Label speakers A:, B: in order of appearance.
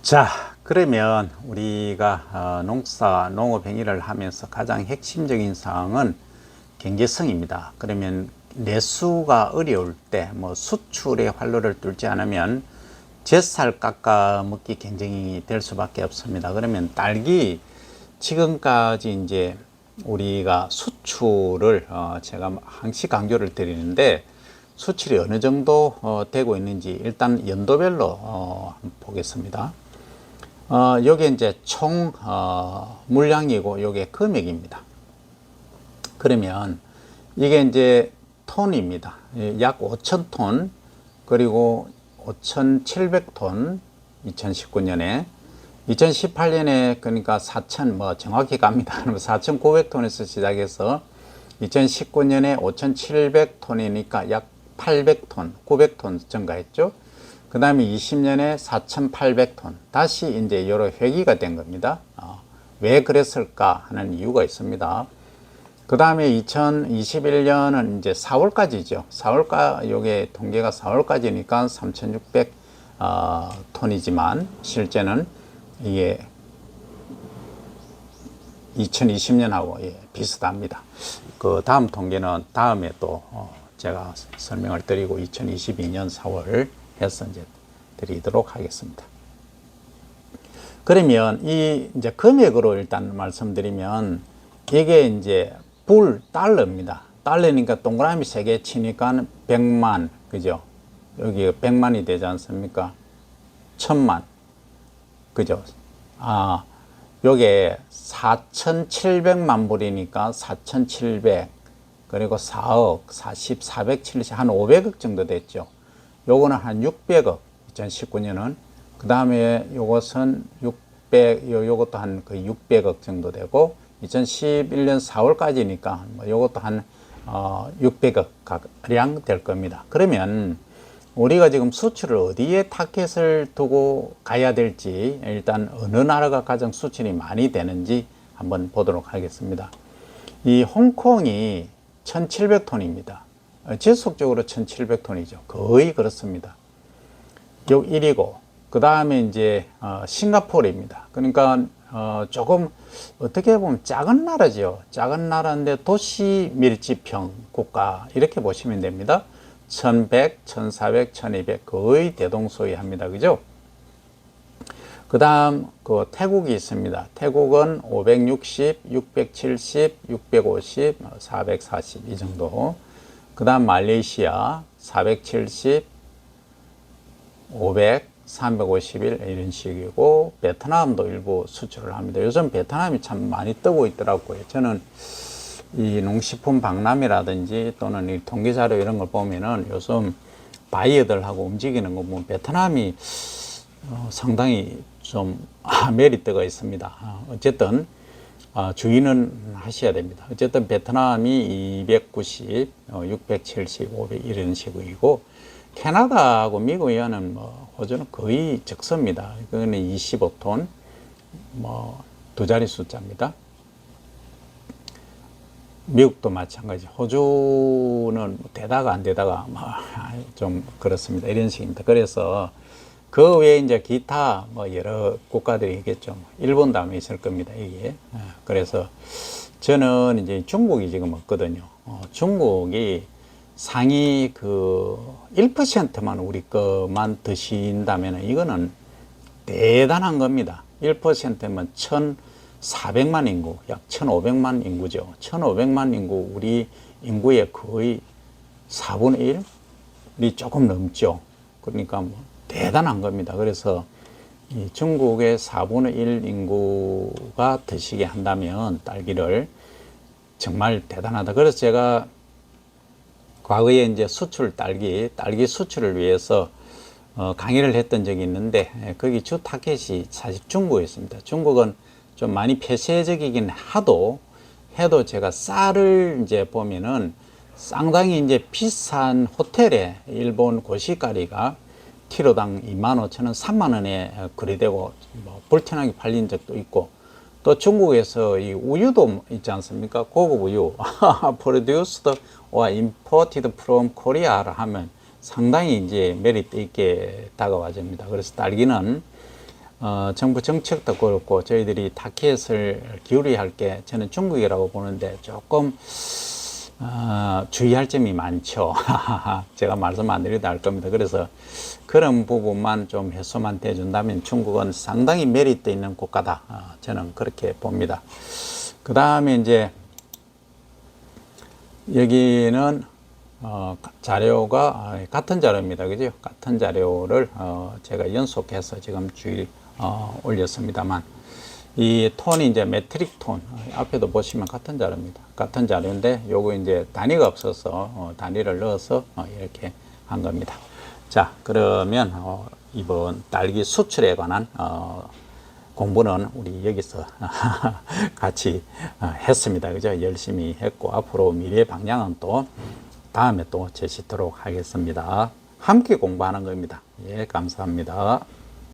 A: 자, 그러면 우리가 농업 행위를 하면서 가장 핵심적인 사항은 경제성입니다. 그러면 내수가 어려울 때 수출의 활로를 뚫지 않으면 젖살 깎아 먹기 경쟁이 될 수밖에 없습니다. 그러면 딸기 지금까지 이제 우리가 수출을 제가 항시 강조를 드리는데 수출이 어느 정도 되고 있는지 일단 연도별로 한번 보겠습니다. 요게 이제 총 물량이고 요게 금액입니다. 그러면 이게 이제 톤입니다. 약 5,000톤 그리고 5,700톤 2019년에 2018년에 그러니까 4,000 정확히 갑니다. 4,900톤에서 시작해서 2019년에 5,700톤이니까 약 800톤, 900톤 증가했죠. 그 다음에 20년에 4,800톤 다시 이제 여러 회기가 된 겁니다. 왜 그랬을까 하는 이유가 있습니다. 그 다음에 2021년은 이제 4월까지죠. 4월까 요게 통계가 4월까지니까 3,600 톤이지만 실제는 이게 2020년하고 비슷합니다. 그 다음 통계는 다음에 또 제가 설명을 드리고 2022년 4월 해서 이제 드리도록 하겠습니다. 그러면 이 이제 금액으로 일단 말씀드리면 이게 이제 달러입니다. 달러니까 동그라미 3개 치니까 100만, 그죠? 여기 100만이 되지 않습니까? 1000만, 그죠? 요게 4,700만 불이니까 4,700, 그리고 4억, 40, 470, 한 500억 정도 됐죠. 요거는 한 600억, 2019년은. 그 다음에 요것은 요것도 한 거의 600억 정도 되고, 2011년 4월까지니까 요것도 한 600억 가량 될 겁니다. 그러면 우리가 지금 수출을 어디에 타겟을 두고 가야 될지, 일단 어느 나라가 가장 수출이 많이 되는지 한번 보도록 하겠습니다. 이 홍콩이 1,700톤입니다. 지속적으로 1,700톤이죠. 거의 그렇습니다. 요 1위고, 그 다음에 이제 싱가포르입니다. 그러니까 조금 어떻게 보면 작은 나라죠. 작은 나라인데 도시 밀집형 국가 이렇게 보시면 됩니다. 1,100, 1,400, 1,200 거의 대동소이합니다. 그죠? 그 다음 그 태국이 있습니다. 태국은 560, 670, 650, 440 이 정도. 그 다음 말레이시아 470, 500, 351 이런 식이고, 베트남도 일부 수출을 합니다. 요즘 베트남이 참 많이 뜨고 있더라고요. 저는 이 농식품 박람회라든지 또는 이 통계자료 이런 걸 보면은 요즘 바이어들하고 움직이는 거 보면 베트남이 상당히 좀 메리트가 있습니다. 어쨌든 주의는 하셔야 됩니다. 어쨌든 베트남이 290, 670, 500 이런 식이고, 캐나다하고 미국에는 호주는 거의 적습니다. 그거는 25톤, 두 자리 숫자입니다. 미국도 마찬가지. 호주는 되다가 안 되다가 좀 그렇습니다. 이런 식입니다. 그래서 그 외에 이제 기타 여러 국가들이 있겠죠. 일본도 아마 있을 겁니다. 이게. 그래서 저는 이제 중국이 지금 없거든요. 중국이 상위 그 1%만 우리 것만 드신다면 이거는 대단한 겁니다. 1%면 1,400만 인구, 약 1,500만 인구죠. 1,500만 인구, 우리 인구의 거의 4분의 1이 조금 넘죠. 그러니까 대단한 겁니다. 그래서 이 중국의 4분의 1 인구가 드시게 한다면 딸기를 정말 대단하다. 그래서 제가 과거에 이제 수출 딸기 수출을 위해서 강의를 했던 적이 있는데, 거기 주 타겟이 사실 중국이었습니다. 중국은 좀 많이 폐쇄적이긴 해도 제가 쌀을 이제 보면은 상당히 이제 비싼 호텔에 일본 고시가리가 키로당 25,000원, 3만원에 거래되고 불티나게 팔린 적도 있고, 또 중국에서 이 우유도 있지 않습니까? 고급 우유 produced or imported from Korea를 하면 상당히 이제 메리트 있게 다가와 줍니다. 그래서 딸기는 정부 정책도 그렇고 저희들이 타켓을 기울여야 할 게 저는 중국이라고 보는데 조금 주의할 점이 많죠. 제가 말씀 안 드려도 알 겁니다. 그래서 그런 부분만 좀 해소만 돼준다면 중국은 상당히 메리트 있는 국가다. 저는 그렇게 봅니다. 그 다음에 이제 여기는 자료가 같은 자료입니다. 그죠? 같은 자료를 제가 연속해서 지금 올렸습니다만 이 톤이 이제 메트릭 톤 앞에도 보시면 같은 자료입니다. 같은 자료인데 요거 이제 단위가 없어서 단위를 넣어서 이렇게 한 겁니다. 자, 그러면 이번 딸기 수출에 관한 공부는 우리 여기서 같이 했습니다. 그죠? 열심히 했고 앞으로 미래 방향은 또 다음에 또 제시토록 하겠습니다. 함께 공부하는 겁니다. 예, 감사합니다.